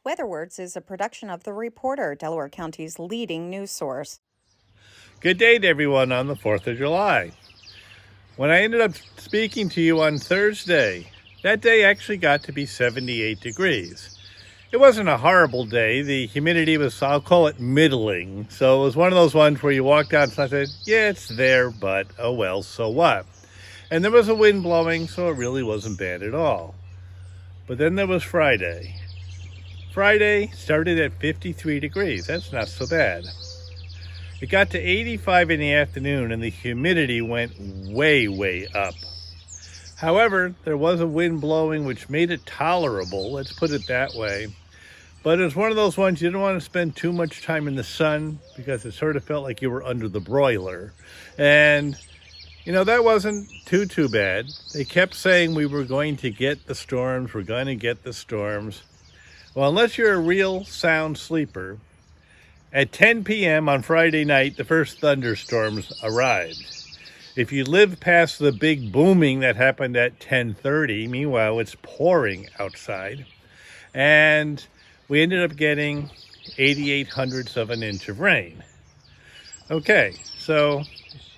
WeatherWords is a production of The Reporter, Delaware County's leading news source. Good day to everyone on the 4th of July. When I ended up speaking to you on Thursday, that day actually got to be 78 degrees. It wasn't a horrible day. The humidity was, I'll call it middling. So it was one of those ones where you walked out and I said, yeah, it's there, but oh well, so what? And there was a wind blowing, so it really wasn't bad at all. But then there was Friday. Friday started at 53 degrees. That's not so bad. It got to 85 in the afternoon and the humidity went way up. However, there was a wind blowing which made it tolerable, let's put it that way. But it was one of those ones you didn't want to spend too much time in the sun because it sort of felt like you were under the broiler. And, that wasn't too bad. They kept saying we were going to get the storms, Well, unless you're a real sound sleeper, at 10 p.m. on Friday night, the first thunderstorms arrived. If you lived past the big booming that happened at 10:30, meanwhile, it's pouring outside. And we ended up getting 88/100ths of an inch of rain. Okay, so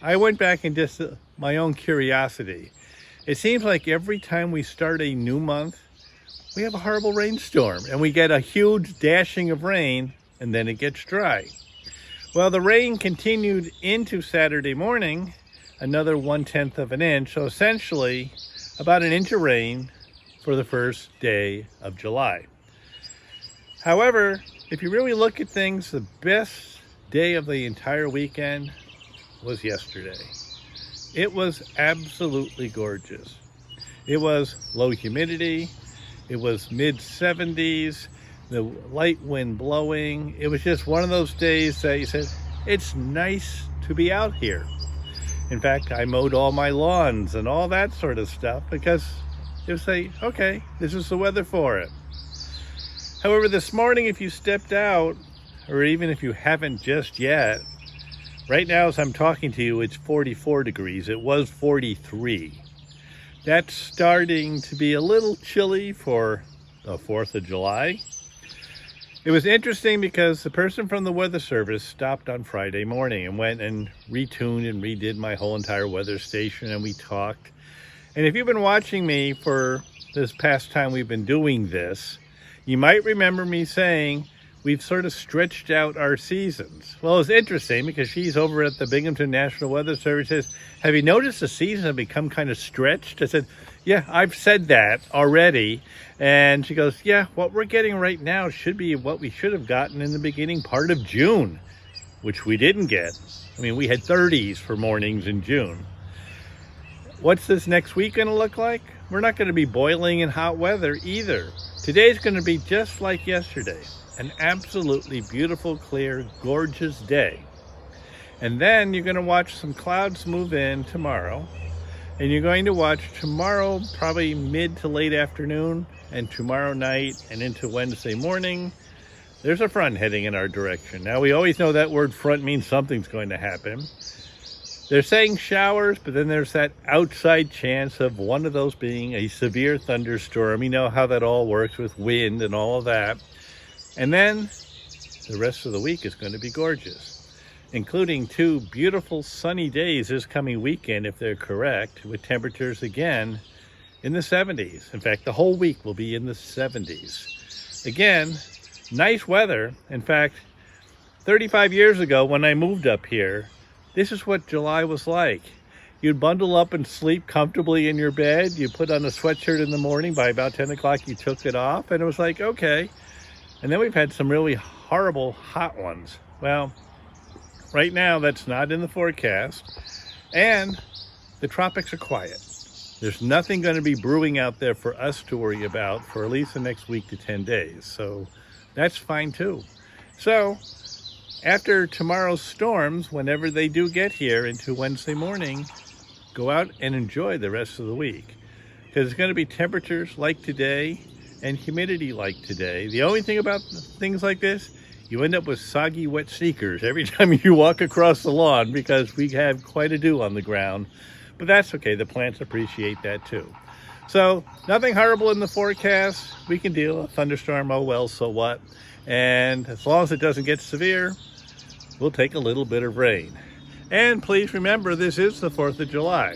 I went back and just my own curiosity. It seems like every time we start a new month, we have a horrible rainstorm and we get a huge dashing of rain and then it gets dry. Well, the rain continued into Saturday morning, another 1/10 of an inch. So essentially about an inch of rain for the first day of July. However, if you really look at things, the best day of the entire weekend was yesterday. It was absolutely gorgeous. It was low humidity. It was mid-70s, the light wind blowing. It was just one of those days that you said, it's nice to be out here. In fact, I mowed all my lawns and all that sort of stuff because it was like, okay, this is the weather for it. However, this morning, if you stepped out, or even if you haven't just yet, right now as I'm talking to you, it's 44 degrees. It was 43. That's starting to be a little chilly for the 4th of July. It was interesting because the person from the Weather Service stopped on Friday morning and went and retuned and redid my whole entire weather station, and we talked. And if you've been watching me for this past time we've been doing this, you might remember me saying we've sort of stretched out our seasons. Well, it's interesting because she's over at the Binghamton National Weather Service says, have you noticed the seasons have become kind of stretched? I said, yeah, I've said that already. And she goes, yeah, what we're getting right now should be what we should have gotten in the beginning part of June, which we didn't get. I mean, we had 30s for mornings in June. What's this next week going to look like? We're not going to be boiling in hot weather either. Today's going to be just like yesterday. An absolutely beautiful, clear, gorgeous day. And then you're going to watch some clouds move in tomorrow. And you're going to watch tomorrow, probably mid to late afternoon, and tomorrow night and into Wednesday morning, there's a front heading in our direction. Now, we always know that word front means something's going to happen. They're saying showers, but then there's that outside chance of one of those being a severe thunderstorm. You know how that all works with wind and all of that. And then the rest of the week is going to be gorgeous, including 2 beautiful sunny days this coming weekend, if they're correct, with temperatures again in the 70s. In fact, the whole week will be in the 70s. Again, nice weather. In fact, 35 years ago when I moved up here, this is what July was like. You'd bundle up and sleep comfortably in your bed. You put on a sweatshirt in the morning. By about 10 o'clock, you took it off. And it was like, okay. And then we've had some really horrible hot ones. Well, right now, that's not in the forecast. And the tropics are quiet. There's nothing going to be brewing out there for us to worry about for at least the next week to 10 days. So that's fine too. So after tomorrow's storms, whenever they do get here into Wednesday morning, go out and enjoy the rest of the week. Because it's going to be temperatures like today and humidity like today. The only thing about things like this, you end up with soggy, wet sneakers every time you walk across the lawn because we have quite a dew on the ground. But that's okay. The plants appreciate that too. So nothing horrible in the forecast. We can deal with a thunderstorm. Oh well, so what? And as long as it doesn't get severe, we'll take a little bit of rain. And please remember, this is the 4th of July.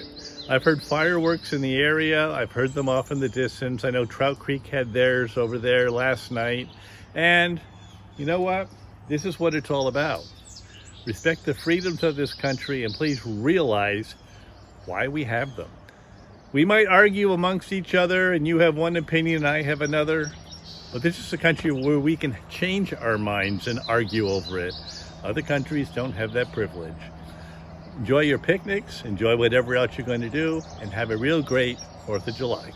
I've heard fireworks in the area. I've heard them off in the distance. I know Trout Creek had theirs over there last night. And you know what? This is what it's all about. Respect the freedoms of this country and please realize why we have them. We might argue amongst each other and you have one opinion and I have another, but this is a country where we can change our minds and argue over it. Other countries don't have that privilege. Enjoy your picnics, enjoy whatever else you're going to do, and have a real great 4th of July.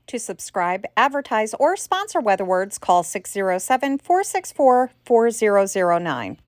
To subscribe, advertise, or sponsor Weather Words, call 607-464-4009.